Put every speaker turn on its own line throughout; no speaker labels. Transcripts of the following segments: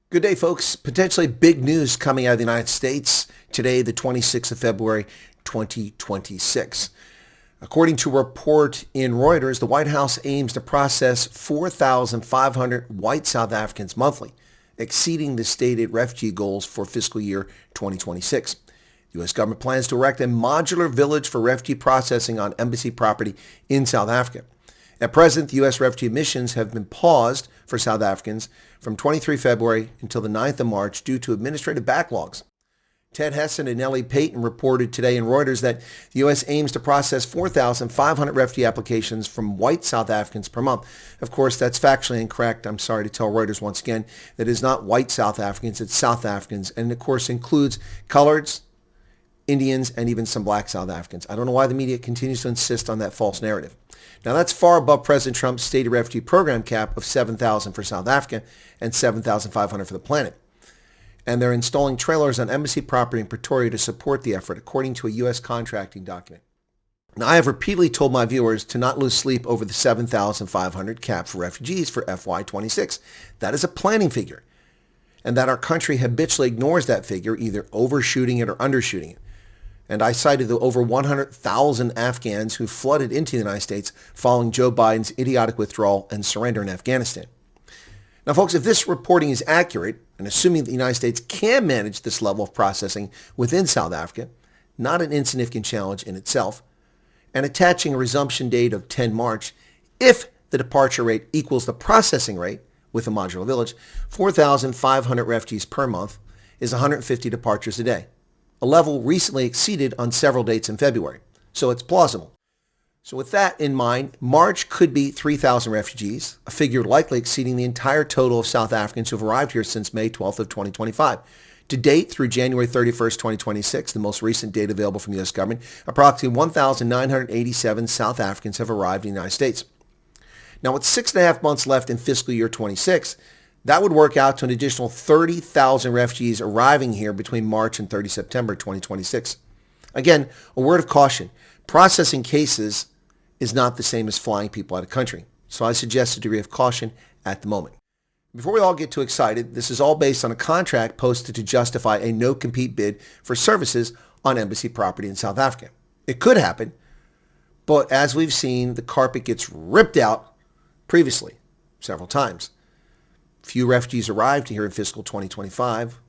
Good day, folks. Potentially big news coming out of the United States today, the 26th of February, 2026. According to a report in Reuters, the White House aims to process 4,500 white South Africans monthly, exceeding the stated refugee goals for fiscal year 2026. The U.S. government plans to erect a modular village for refugee processing on embassy property in South Africa. At present, the U.S. refugee admissions have been paused for South Africans from 23 February until the 9th of March due to administrative backlogs. Ted Hessen and Nellie Payton reported today in Reuters that the U.S. aims to process 4,500 refugee applications from white South Africans per month. Of course, that's factually incorrect. I'm sorry to tell Reuters once again that it is not white South Africans, it's South Africans, and of course includes coloreds, Indians, and even some black South Africans. I don't know why the media continues to insist on that false narrative. Now, that's far above President Trump's stated refugee program cap of 7,000 for South Africa and 7,500 for the planet. And they're installing trailers on embassy property in Pretoria to support the effort, according to a U.S. contracting document. Now, I have repeatedly told my viewers to not lose sleep over the 7,500 cap for refugees for FY26. That is a planning figure, and that our country habitually ignores that figure, either overshooting it or undershooting it. And I cited the over 100,000 Afghans who flooded into the United States following Joe Biden's idiotic withdrawal and surrender in Afghanistan. Now, folks, if this reporting is accurate, and assuming the United States can manage this level of processing within South Africa, not an insignificant challenge in itself, and attaching a resumption date of 10 March, if the departure rate equals the processing rate with a modular village, 4,500 refugees per month is 150 departures a day, a level recently exceeded on several dates in February. So it's plausible. So with that in mind, March could be 3,000 refugees, a figure likely exceeding the entire total of South Africans who have arrived here since May 12th of 2025. To date, through January 31st, 2026, the most recent data available from the U.S. government, approximately 1,987 South Africans have arrived in the United States. Now, with 6.5 months left in fiscal year 26, that would work out to an additional 30,000 refugees arriving here between March and 30 September 2026. Again, a word of caution. Processing cases is not the same as flying people out of country. So I suggest a degree of caution at the moment. Before we all get too excited, this is all based on a contract posted to justify a no-compete bid for services on embassy property in South Africa. It could happen, but as we've seen, the carpet gets ripped out previously, several times. Few refugees arrived here in fiscal 2025,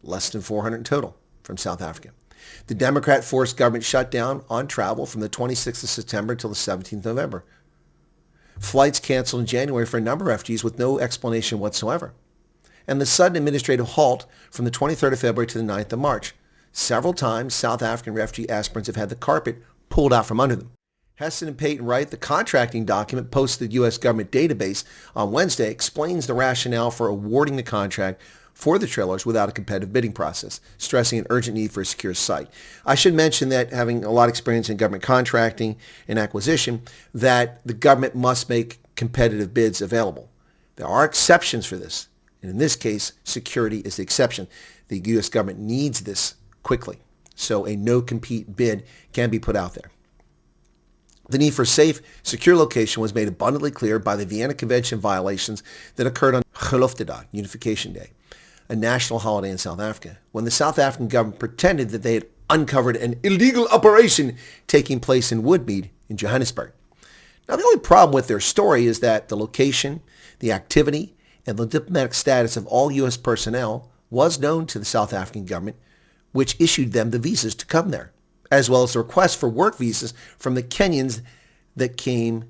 less than 400 in total from South Africa. The Democrat-forced government shutdown on travel from the 26th of September until the 17th of November. Flights canceled in January for a number of refugees with no explanation whatsoever. And the sudden administrative halt from the 23rd of February to the 9th of March. Several times, South African refugee aspirants have had the carpet pulled out from under them. Hessen and Payton write, the contracting document posted to the U.S. government database on Wednesday explains the rationale for awarding the contract for the trailers without a competitive bidding process, stressing an urgent need for a secure site. I should mention that, having a lot of experience in government contracting and acquisition, that the government must make competitive bids available. There are exceptions for this, and in this case, security is the exception. The U.S. government needs this quickly, so a no-compete bid can be put out there. The need for safe, secure location was made abundantly clear by the Vienna Convention violations that occurred on Geloftedag, Unification Day, a national holiday in South Africa, when the South African government pretended that they had uncovered an illegal operation taking place in Woodmead in Johannesburg. Now, the only problem with their story is that the location, the activity, and the diplomatic status of all U.S. personnel was known to the South African government, which issued them the visas to come there, as well as the request for work visas from the Kenyans that came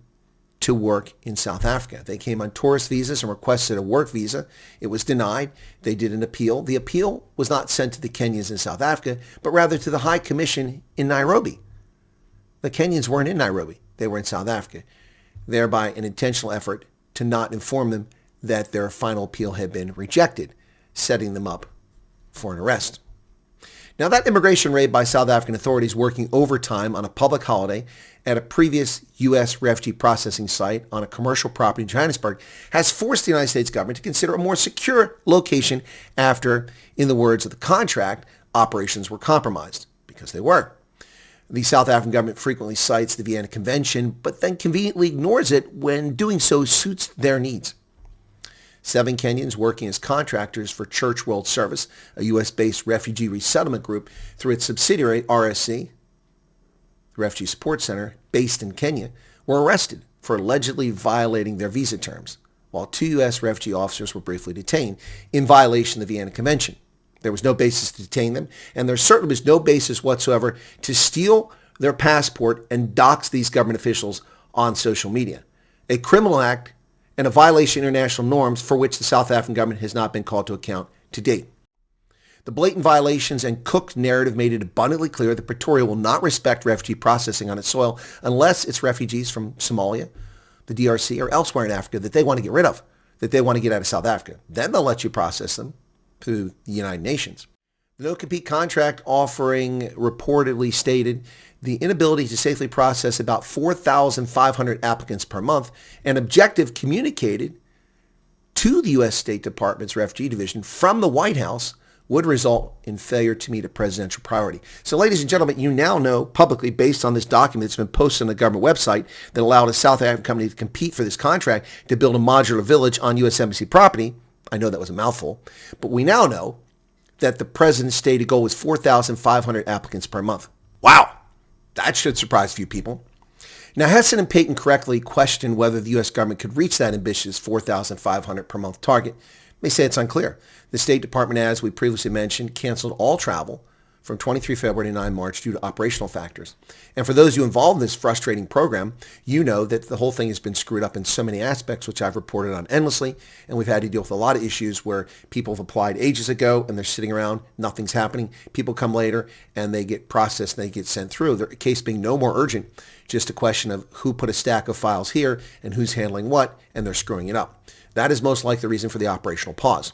to work in South Africa. They came on tourist visas and requested a work visa. It was denied. They did an appeal. The appeal was not sent to the Kenyans in South Africa, but rather to the High Commission in Nairobi. The Kenyans weren't in Nairobi. They were in South Africa, thereby an intentional effort to not inform them that their final appeal had been rejected, setting them up for an arrest. Now, that immigration raid by South African authorities working overtime on a public holiday at a previous U.S. refugee processing site on a commercial property in Johannesburg has forced the United States government to consider a more secure location after, in the words of the contract, operations were compromised, because they were. The South African government frequently cites the Vienna Convention, but then conveniently ignores it when doing so suits their needs. 7 Kenyans working as contractors for Church World Service, a U.S.-based refugee resettlement group, through its subsidiary RSC, the Refugee Support Center, based in Kenya, were arrested for allegedly violating their visa terms, while 2 U.S. refugee officers were briefly detained in violation of the Vienna Convention. There was no basis to detain them, and there certainly was no basis whatsoever to steal their passport and dox these government officials on social media. A criminal act and a violation of international norms for which the South African government has not been called to account to date. The blatant violations and cooked narrative made it abundantly clear that Pretoria will not respect refugee processing on its soil unless it's refugees from Somalia, the DRC, or elsewhere in Africa that they want to get rid of, that they want to get out of South Africa. Then they'll let you process them through the United Nations. The no-compete contract offering reportedly stated the inability to safely process about 4,500 applicants per month, an objective communicated to the U.S. State Department's Refugee Division from the White House would result in failure to meet a presidential priority. So ladies and gentlemen, you now know publicly, based on this document that's been posted on the government website that allowed a South African company to compete for this contract to build a modular village on U.S. Embassy property. I know that was a mouthful, but we now know that the president's stated goal was 4,500 applicants per month. Wow, that should surprise a few people. Now, Hessen and Payton correctly questioned whether the U.S. government could reach that ambitious 4,500 per month target. They say it's unclear. The State Department, as we previously mentioned, canceled all travel from 23 February to 9 March due to operational factors. And for those of you involved in this frustrating program, you know that the whole thing has been screwed up in so many aspects, which I've reported on endlessly. And we've had to deal with a lot of issues where people have applied ages ago and they're sitting around, nothing's happening. People come later and they get processed and they get sent through. The case being no more urgent, just a question of who put a stack of files here and who's handling what, and they're screwing it up. That is most likely the reason for the operational pause.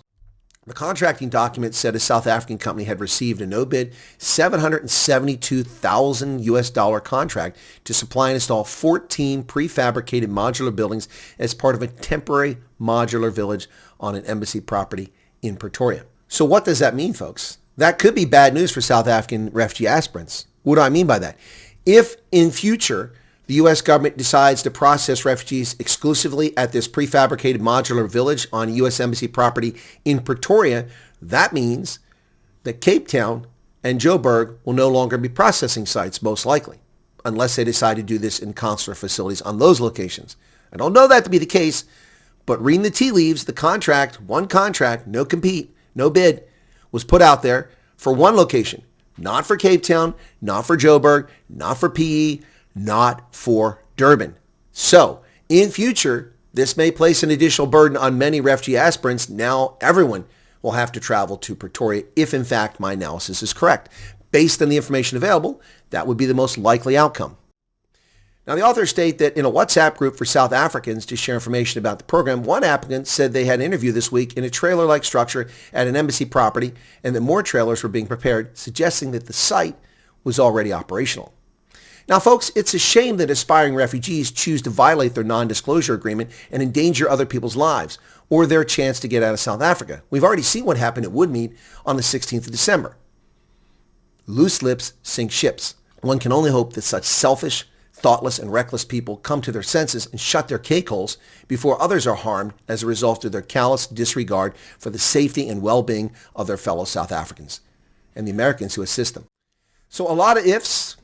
The contracting document said a South African company had received a no-bid $772,000 US contract to supply and install 14 prefabricated modular buildings as part of a temporary modular village on an embassy property in Pretoria. So what does that mean, folks? That could be bad news for South African refugee aspirants. What do I mean by that? If in future the U.S. government decides to process refugees exclusively at this prefabricated modular village on U.S. Embassy property in Pretoria, that means that Cape Town and Joburg will no longer be processing sites, most likely, unless they decide to do this in consular facilities on those locations. I don't know that to be the case, but reading the tea leaves, the contract, one contract, no compete, no bid, was put out there for one location, not for Cape Town, not for Joburg, not for PE, not for Durban. So, in future, this may place an additional burden on many refugee aspirants. Now, everyone will have to travel to Pretoria if, in fact, my analysis is correct. Based on the information available, that would be the most likely outcome. Now, the authors state that in a WhatsApp group for South Africans to share information about the program, one applicant said they had an interview this week in a trailer-like structure at an embassy property and that more trailers were being prepared, suggesting that the site was already operational. Now, folks, it's a shame that aspiring refugees choose to violate their non-disclosure agreement and endanger other people's lives or their chance to get out of South Africa. We've already seen what happened at Woodmead on the 16th of December. Loose lips sink ships. One can only hope that such selfish, thoughtless, and reckless people come to their senses and shut their cake holes before others are harmed as a result of their callous disregard for the safety and well-being of their fellow South Africans and the Americans who assist them. So a lot of ifs,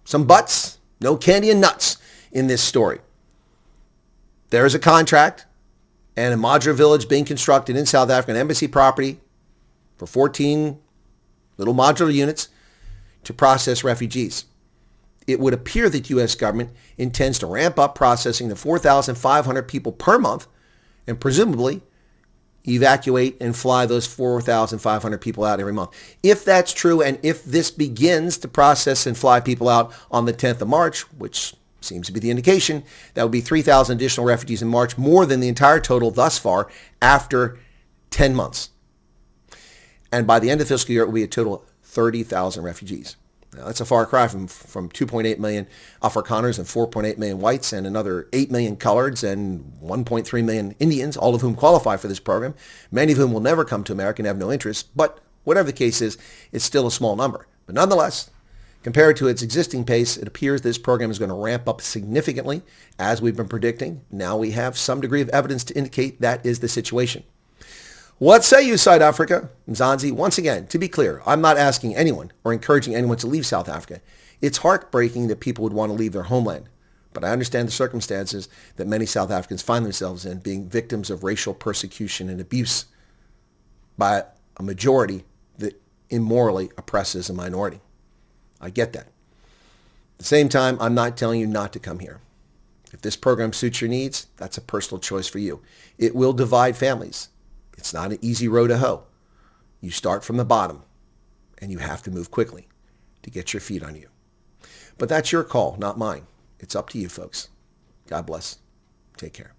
some buts, no candy and nuts in this story. There is a contract and a modular village being constructed in South African embassy property for 14 little modular units to process refugees. It would appear that the U.S. government intends to ramp up processing to 4,500 people per month and presumably evacuate and fly those 4,500 people out every month. If that's true, and if this begins to process and fly people out on the 10th of March, which seems to be the indication, that would be 3,000 additional refugees in March, more than the entire total thus far after 10 months. And by the end of the fiscal year, it will be a total of 30,000 refugees. Now, that's a far cry from 2.8 million Afrikaners and 4.8 million whites and another 8 million coloreds and 1.3 million Indians, all of whom qualify for this program, many of whom will never come to America and have no interest. But whatever the case is, it's still a small number. But nonetheless, Compared to its existing pace, it appears this program is going to ramp up significantly, as we've been predicting. Now we have some degree of evidence to indicate that is the situation. What say you, South Africa? Mzansi, once again, to be clear, I'm not asking anyone or encouraging anyone to leave South Africa. It's heartbreaking that people would want to leave their homeland. But I understand the circumstances that many South Africans find themselves in, being victims of racial persecution and abuse by a majority that immorally oppresses a minority. I get that. At the same time, I'm not telling you not to come here. If this program suits your needs, that's a personal choice for you. It will divide families. It's not an easy road to hoe. You start from the bottom, and you have to move quickly to get your feet on you. But that's your call, not mine. It's up to you, folks. God bless. Take care.